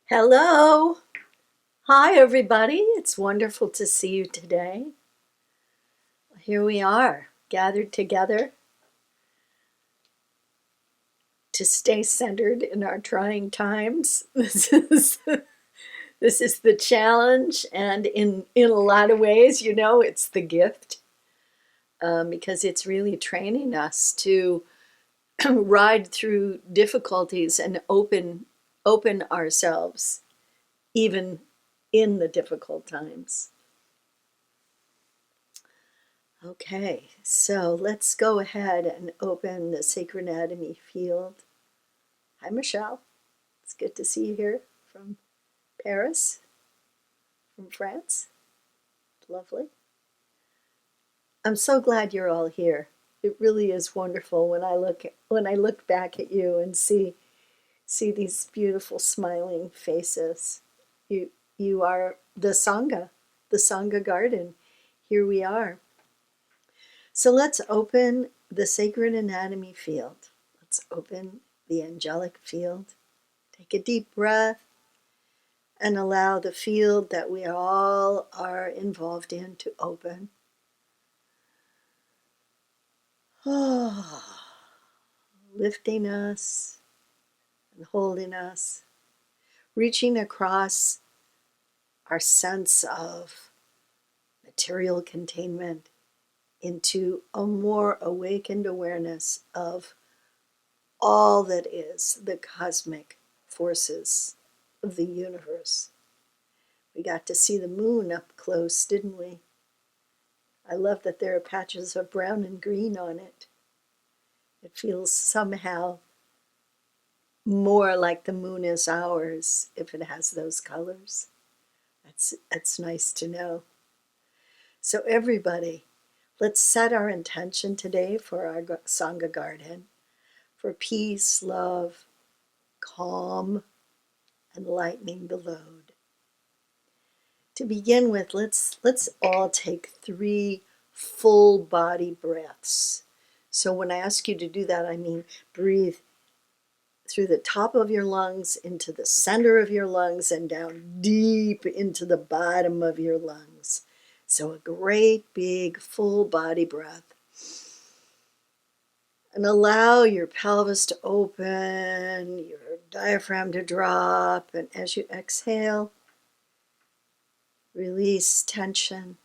Hello. Hi, everybody. It's wonderful to see you today. Here we are, gathered together to stay centered in our trying times. This is the challenge, and in a lot of ways, it's the gift because it's really training us to ride through difficulties and open ourselves even in the difficult times. Okay, so let's go ahead and open the sacred anatomy field. Hi, Michelle. It's good to see you here from Paris, from France. Lovely. I'm so glad you're all here. It really is wonderful when I look back at you and see these beautiful smiling faces. You are the Sangha garden. Here we are. So let's open the sacred anatomy field. Let's open the angelic field. Take a deep breath and allow the field that we all are involved in to open. Oh, lifting us and holding us, reaching across our sense of material containment into a more awakened awareness of all that is the cosmic forces of the universe. We got to see the moon up close, didn't we? I love that there are patches of brown and green on it. It feels somehow more like the moon is ours if it has those colors. That's nice to know. So everybody, let's set our intention today for our Sangha garden, for peace, love, calm, and lightening the load. To begin with, let's all take 3 full body breaths. So when I ask you to do that, I mean breathe through the top of your lungs into the center of your lungs and down deep into the bottom of your lungs. So a great big full body breath. And allow your pelvis to open, your diaphragm to drop, and as you exhale, release tension.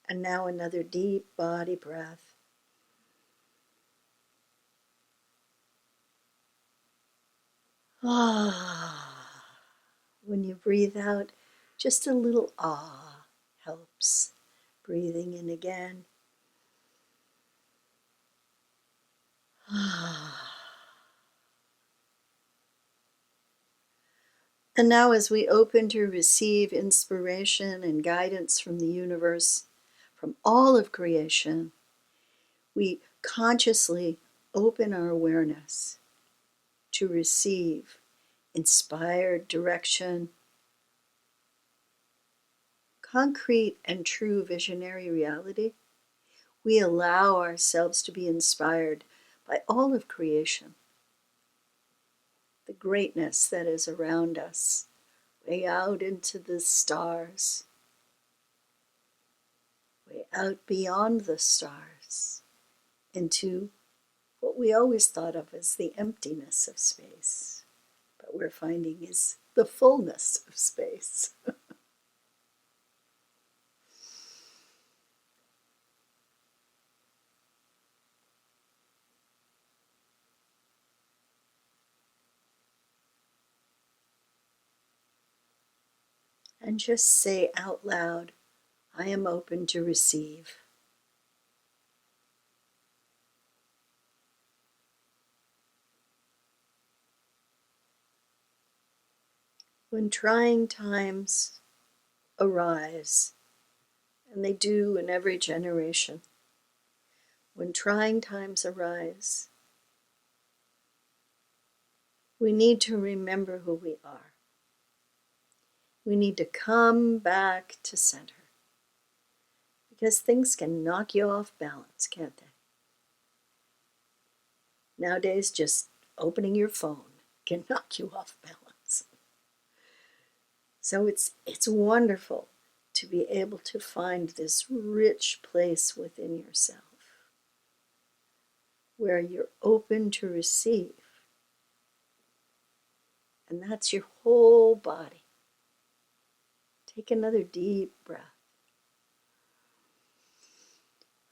And now another deep body breath. Ah. When you breathe out, just a little ah helps. Breathing in again. Ah. And now as we open to receive inspiration and guidance from the universe, from all of creation, we consciously open our awareness to receive inspired direction, concrete and true visionary reality. We allow ourselves to be inspired by all of creation, the greatness that is around us, way out into the stars, way out beyond the stars, into what we always thought of as the emptiness of space, but we're finding is the fullness of space. And just say out loud, I am open to receive. When trying times arise, and they do in every generation, when trying times arise, we need to remember who we are. We need to come back to center because things can knock you off balance, can't they? Nowadays, just opening your phone can knock you off balance. So it's wonderful to be able to find this rich place within yourself where you're open to receive. And that's your whole body. Take another deep breath.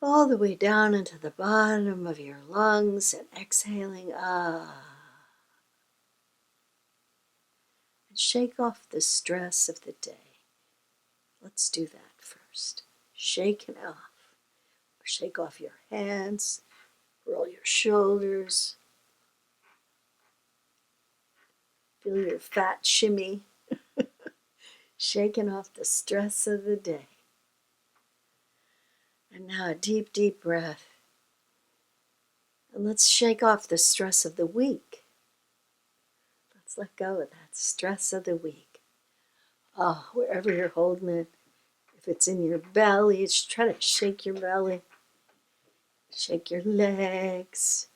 All the way down into the bottom of your lungs and exhaling, and shake off the stress of the day. Let's do that first. Shake it off. Shake off your hands, roll your shoulders, feel your fat shimmy, shaking off the stress of the day. And now a deep, deep breath. And let's shake off the stress of the week. Let's let go of that stress of the week. Oh, wherever you're holding it, if it's in your belly, just try to shake your belly. Shake your legs.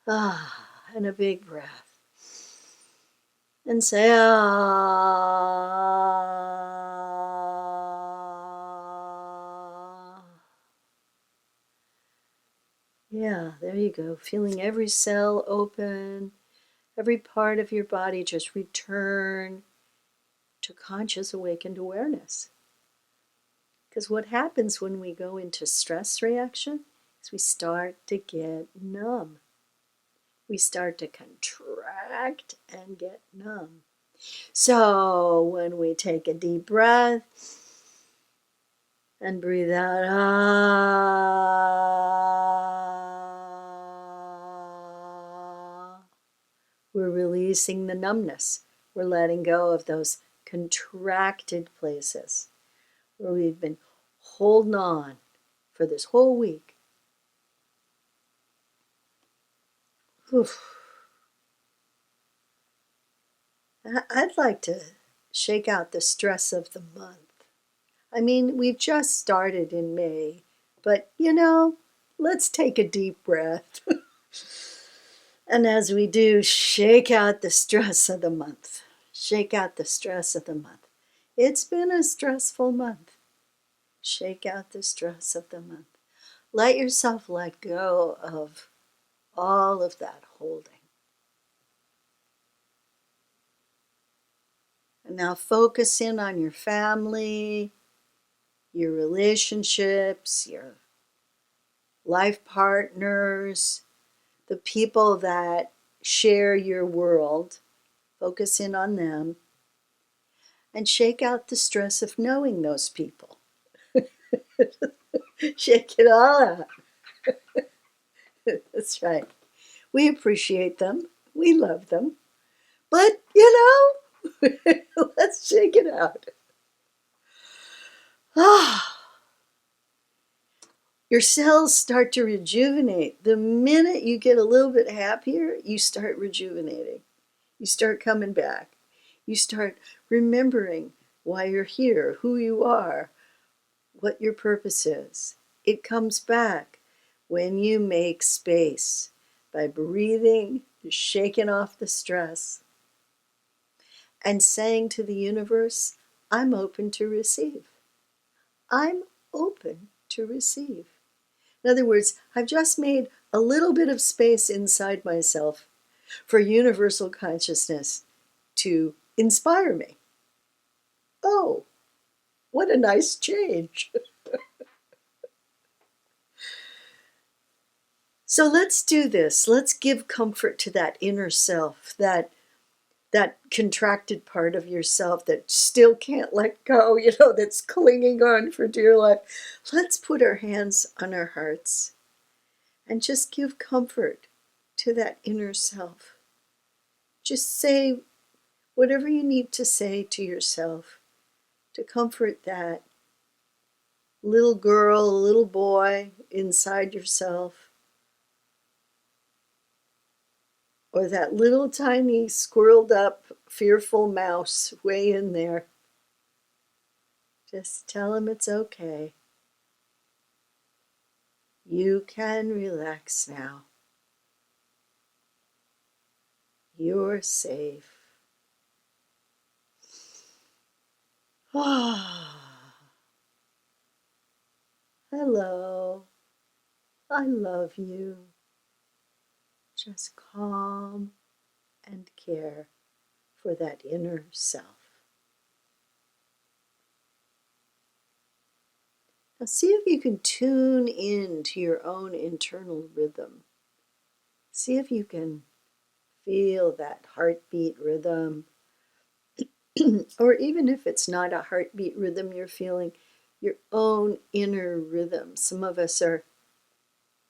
And a big breath. And say, Yeah, there you go. Feeling every cell open, every part of your body just return to conscious awakened awareness. Because what happens when we go into stress reaction is we start to get numb. We start to contract and get numb. So when we take a deep breath and breathe out, we're releasing the numbness. We're letting go of those contracted places where we've been holding on for this whole week. Oof. I'd like to shake out the stress of the month. I mean, we've just started in May, but let's take a deep breath. And as we do, shake out the stress of the month. Shake out the stress of the month. It's been a stressful month. Shake out the stress of the month. Let yourself let go of all of that holding. And now focus in on your family, your relationships, your life partners, the people that share your world. Focus in on them and shake out the stress of knowing those people. Shake it all out. That's right. We appreciate them. We love them. But, let's shake it out. Your cells start to rejuvenate. The minute you get a little bit happier, you start rejuvenating. You start coming back. You start remembering why you're here, who you are, what your purpose is. It comes back when you make space by breathing, shaking off the stress, and saying to the universe, I'm open to receive. I'm open to receive. In other words, I've just made a little bit of space inside myself for universal consciousness to inspire me. Oh, what a nice change. So let's do this. Let's give comfort to that inner self, that contracted part of yourself that still can't let go, that's clinging on for dear life. Let's put our hands on our hearts and just give comfort to that inner self. Just say whatever you need to say to yourself to comfort that little girl, little boy inside yourself, or that little tiny squirreled up, fearful mouse way in there. Just tell him it's okay. You can relax now. You're safe. Ah, hello. I love you. Just calm and care for that inner self. Now see if you can tune in to your own internal rhythm. See if you can feel that heartbeat rhythm. Or even if it's not a heartbeat rhythm, you're feeling your own inner rhythm. Some of us are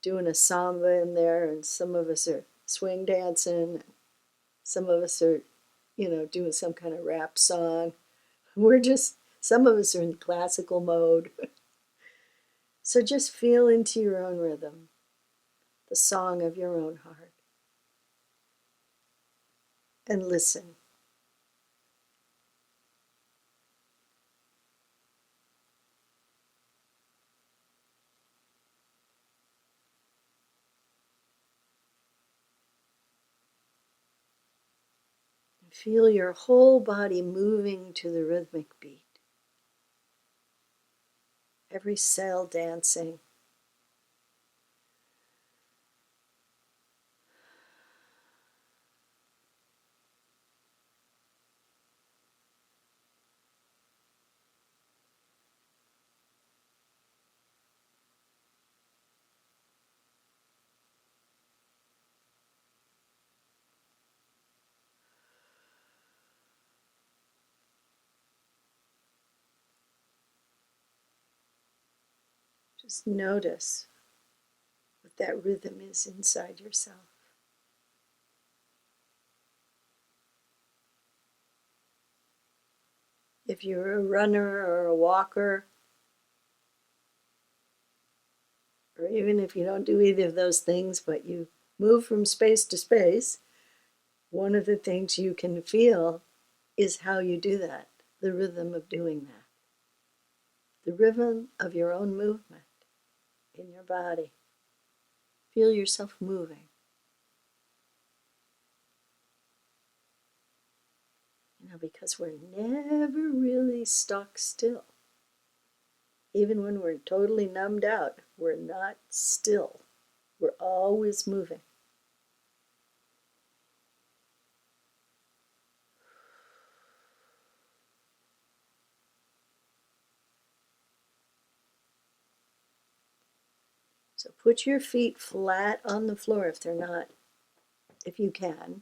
doing a samba in there, and some of us are swing dancing, and some of us are, doing some kind of rap song. Some of us are in classical mode. So just feel into your own rhythm, the song of your own heart, and listen. Feel your whole body moving to the rhythmic beat. Every cell dancing. Just notice what that rhythm is inside yourself. If you're a runner or a walker, or even if you don't do either of those things, but you move from space to space, one of the things you can feel is how you do that, the rhythm of doing that, the rhythm of your own movement in your body. Feel yourself moving. Because we're never really stuck still. Even when we're totally numbed out, we're not still. We're always moving. So put your feet flat on the floor if they're not, if you can.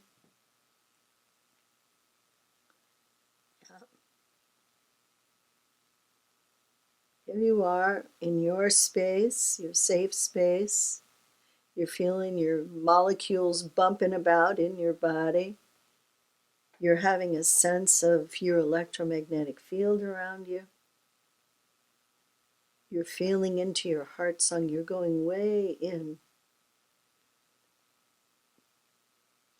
Here you are in your space, your safe space. You're feeling your molecules bumping about in your body. You're having a sense of your electromagnetic field around you. You're feeling into your heart song. You're going way in.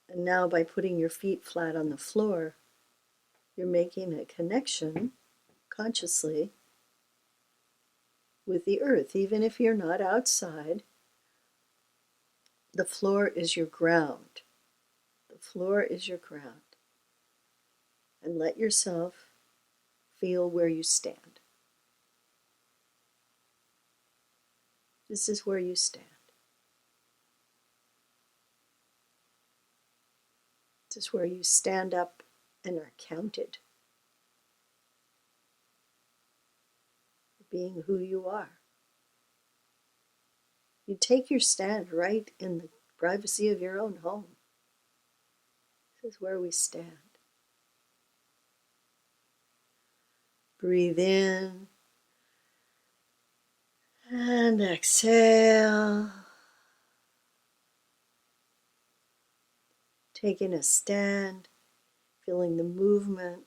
And now by putting your feet flat on the floor, you're making a connection consciously with the earth. Even if you're not outside, the floor is your ground. The floor is your ground. And let yourself feel where you stand. This is where you stand. This is where you stand up and are counted for being who you are. You take your stand right in the privacy of your own home. This is where we stand. Breathe in and exhale. Taking a stand, feeling the movement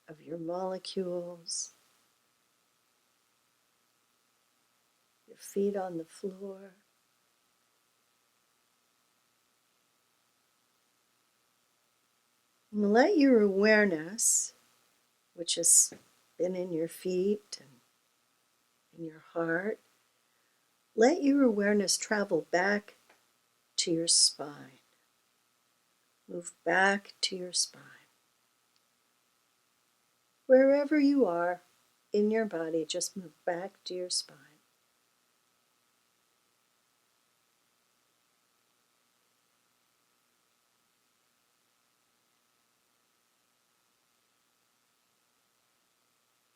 of your molecules, your feet on the floor. And let your awareness, which has been in your feet and in your heart, let your awareness travel back to your spine. Move back to your spine. Wherever you are in your body, just move back to your spine.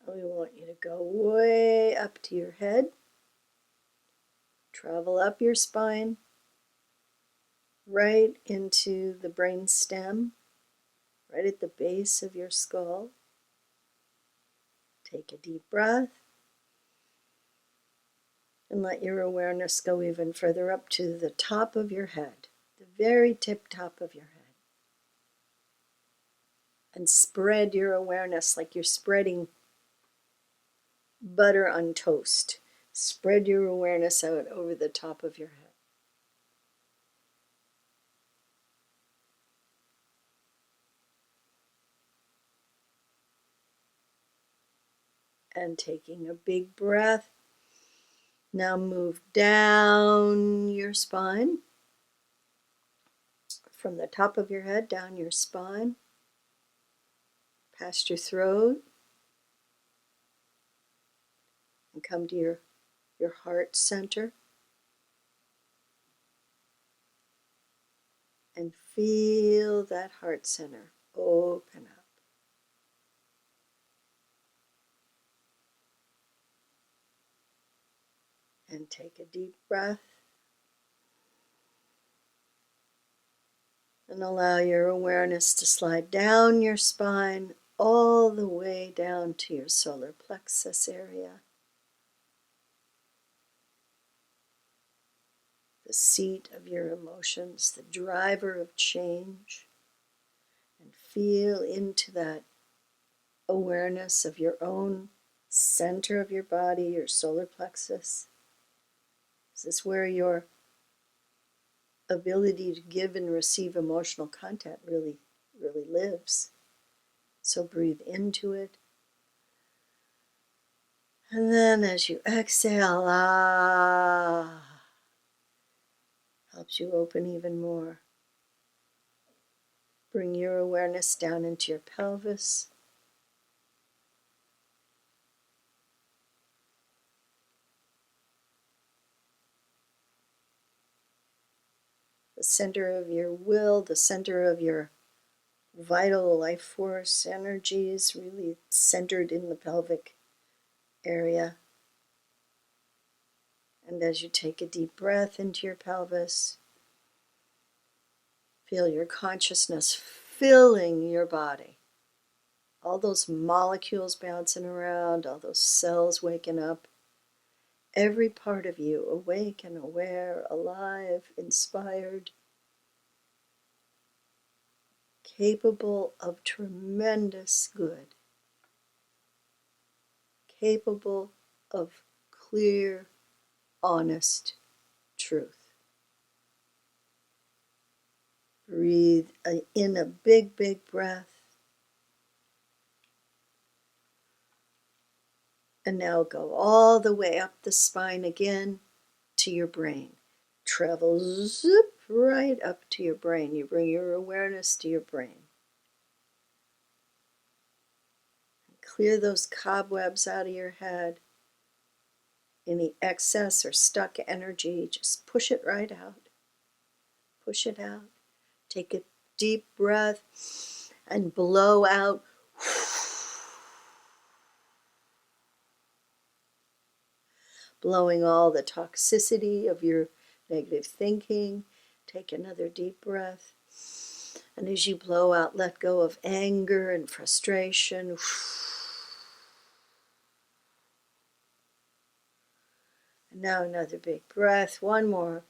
We want you to go way up to your head, travel up your spine, right into the brain stem, right at the base of your skull. Take a deep breath and let your awareness go even further up to the top of your head, the very tip top of your head. And spread your awareness like you're spreading butter on toast. Spread your awareness out over the top of your head. And taking a big breath, now move down your spine, from the top of your head down your spine, past your throat, and come to your heart center. And feel that heart center open up. And take a deep breath. And allow your awareness to slide down your spine all the way down to your solar plexus area, the seat of your emotions, the driver of change. And feel into that awareness of your own center of your body, your solar plexus. This is where your ability to give and receive emotional content really lives. So breathe into it. And then as you exhale, helps you open even more. Bring your awareness down into your pelvis. The center of your will, the center of your vital life force energies, really centered in the pelvic area. And as you take a deep breath into your pelvis, feel your consciousness filling your body. All those molecules bouncing around, all those cells waking up. Every part of you awake and aware, alive, inspired, capable of tremendous good, capable of clear, honest truth. Breathe in a big, big breath. And now go all the way up the spine again to your brain. Travel zip right up to your brain. You bring your awareness to your brain. Clear those cobwebs out of your head. Any excess or stuck energy, just push it right out. Push it out. Take a deep breath and blow out. Blowing all the toxicity of your negative thinking. Take another deep breath. And as you blow out, let go of anger and frustration. And now another big breath, one more.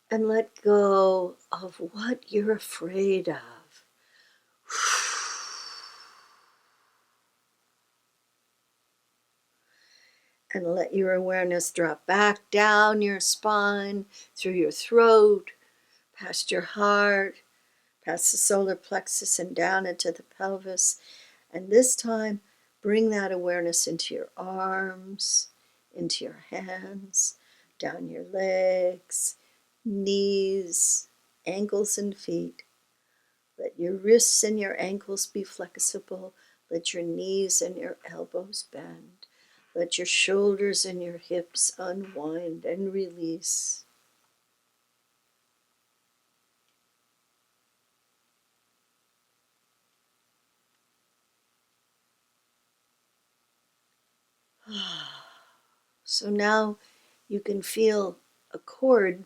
And let go of what you're afraid of. And let your awareness drop back down your spine, through your throat, past your heart, past the solar plexus and down into the pelvis. And this time, bring that awareness into your arms, into your hands, down your legs, knees, ankles and feet. Let your wrists and your ankles be flexible. Let your knees and your elbows bend. Let your shoulders and your hips unwind and release. So now you can feel a cord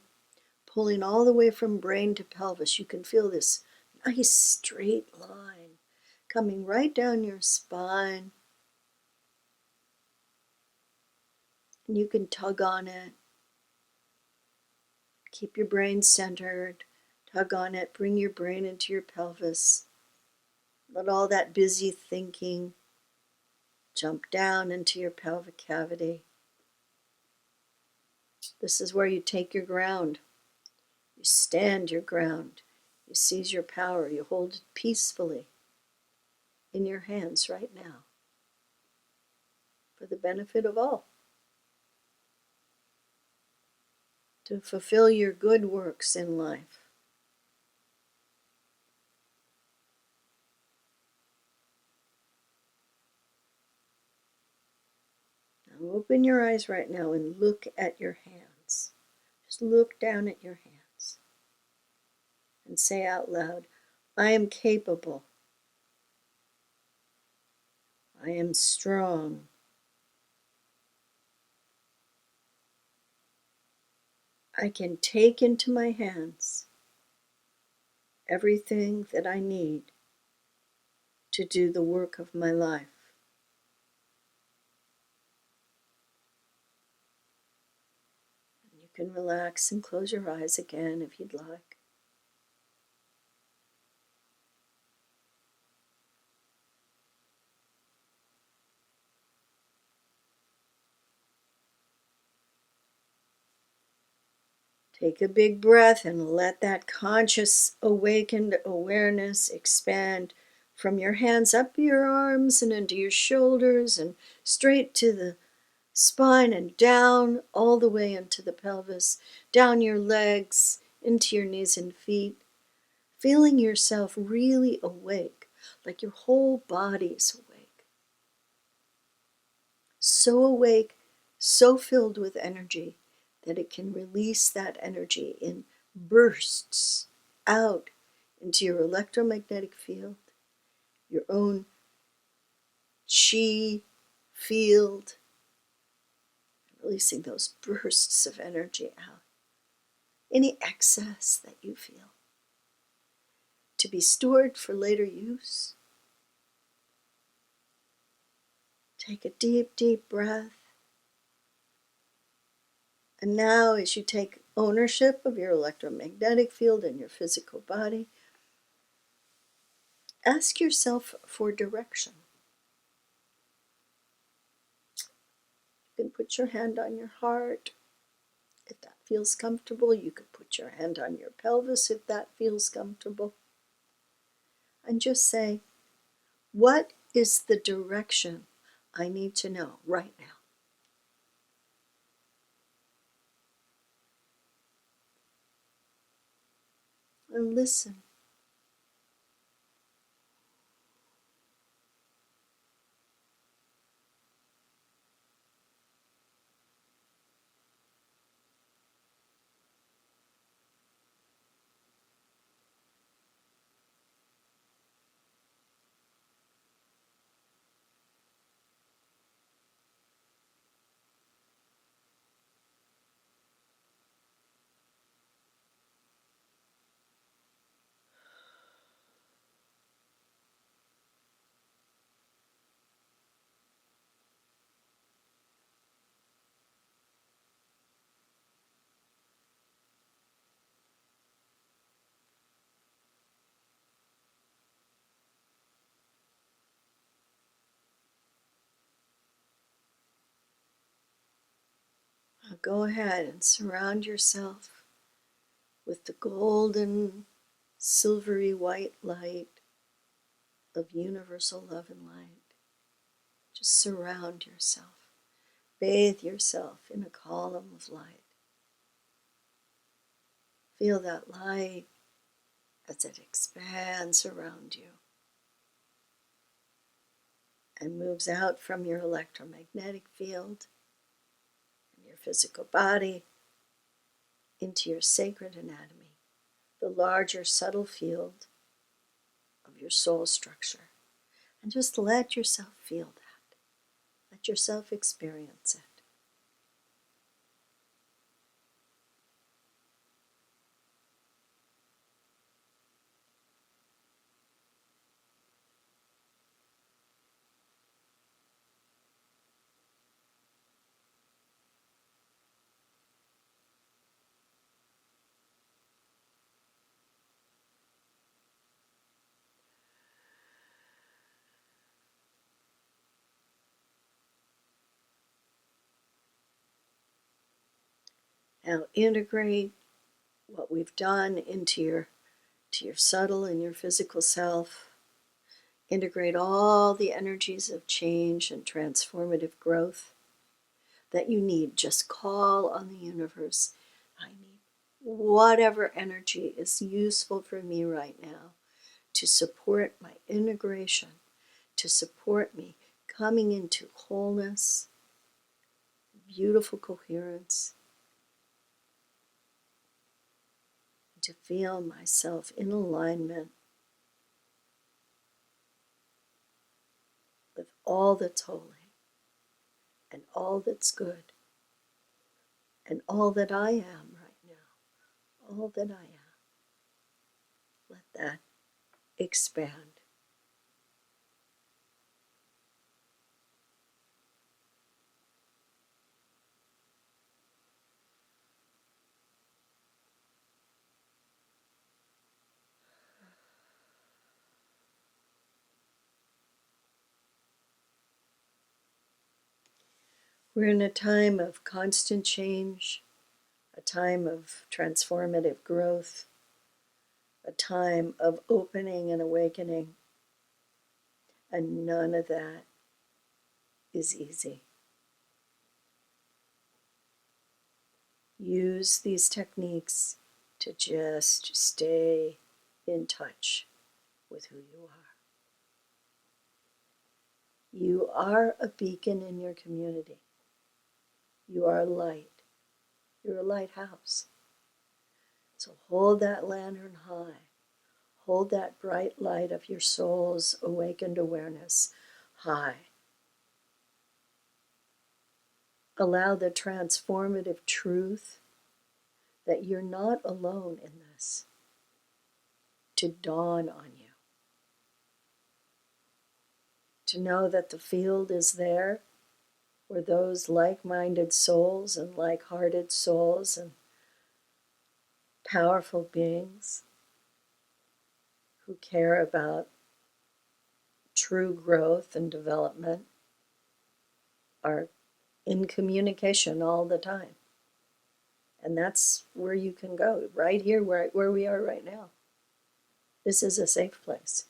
pulling all the way from brain to pelvis. You can feel this nice straight line coming right down your spine. And you can tug on it. Keep your brain centered. Tug on it. Bring your brain into your pelvis. Let all that busy thinking jump down into your pelvic cavity. This is where you take your ground. You stand your ground. You seize your power. You hold it peacefully in your hands right now for the benefit of all. To fulfill your good works in life. Now open your eyes right now and look at your hands. Just look down at your hands and say out loud, I am capable. I am strong. I can take into my hands everything that I need to do the work of my life. You can relax and close your eyes again if you'd like. Take a big breath and let that conscious awakened awareness expand from your hands up your arms and into your shoulders and straight to the spine and down all the way into the pelvis, down your legs, into your knees and feet, feeling yourself really awake, like your whole body's awake. So awake, so filled with energy that it can release that energy in bursts out into your electromagnetic field, your own chi field, releasing those bursts of energy out. Any excess that you feel to be stored for later use. Take a deep, deep breath. And now, as you take ownership of your electromagnetic field and your physical body, ask yourself for direction. You can put your hand on your heart if that feels comfortable. You could put your hand on your pelvis if that feels comfortable. And just say, what is the direction I need to know right now? And listen. Now go ahead and surround yourself with the golden, silvery white light of universal love and light. Just surround yourself. Bathe yourself in a column of light. Feel that light as it expands around you. and moves out from your electromagnetic field and your physical body into your sacred anatomy, the larger subtle field of your soul structure. And just let yourself feel that. Let yourself experience it. Now integrate what we've done into your subtle and your physical self. Integrate all the energies of change and transformative growth that you need. Just call on the universe. I need whatever energy is useful for me right now to support my integration, to support me coming into wholeness, beautiful coherence, to feel myself in alignment with all that's holy and all that's good and all that I am right now, all that I am. Let that expand. We're in a time of constant change, a time of transformative growth, a time of opening and awakening, and none of that is easy. Use these techniques to just stay in touch with who you are. You are a beacon in your community. You are a light. You're a lighthouse. So hold that lantern high. Hold that bright light of your soul's awakened awareness high. Allow the transformative truth that you're not alone in this to dawn on you. To know that the field is there where those like-minded souls and like-hearted souls and powerful beings who care about true growth and development are in communication all the time. And that's where you can go, right here where we are right now. This is a safe place.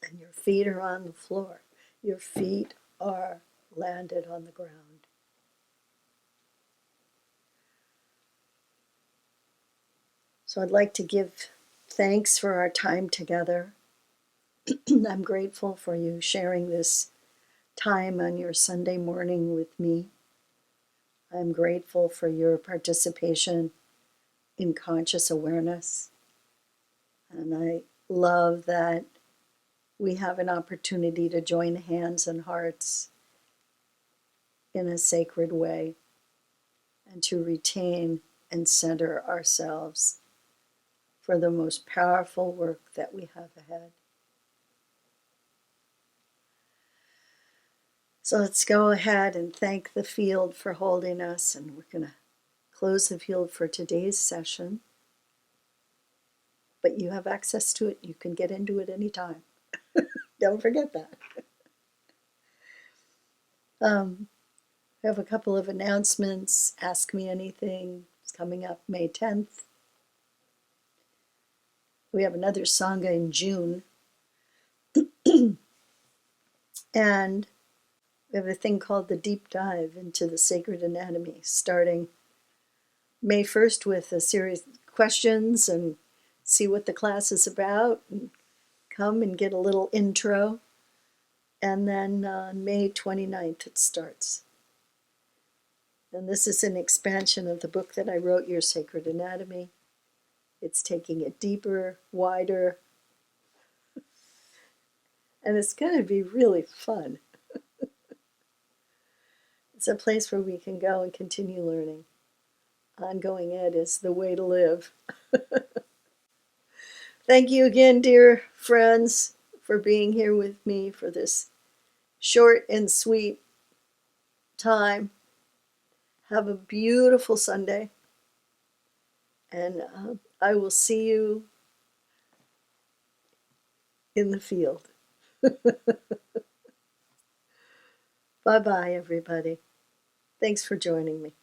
And your feet are on the floor. Your feet are landed on the ground. So I'd like to give thanks for our time together. I'm grateful for you sharing this time on your Sunday morning with me. I'm grateful for your participation in conscious awareness. And I love that we have an opportunity to join hands and hearts in a sacred way and to retain and center ourselves for the most powerful work that we have ahead. So let's go ahead and thank the field for holding us, and we're going to close the field for today's session. But you have access to it. You can get into it anytime. Don't forget that. I have a couple of announcements. Ask Me Anything is coming up May 10th. We have another Sangha in June. And we have a thing called the Deep Dive into the Sacred Anatomy, starting May 1st with a series of questions and see what the class is about and come and get a little intro. And then on May 29th it starts. And this is an expansion of the book that I wrote, Your Sacred Anatomy. It's taking it deeper, wider, and it's going to be really fun. It's a place where we can go and continue learning. Ongoing ed is the way to live. Thank you again, dear friends, for being here with me for this short and sweet time. Have a beautiful Sunday, and I will see you in the field. Bye bye, everybody. Thanks for joining me.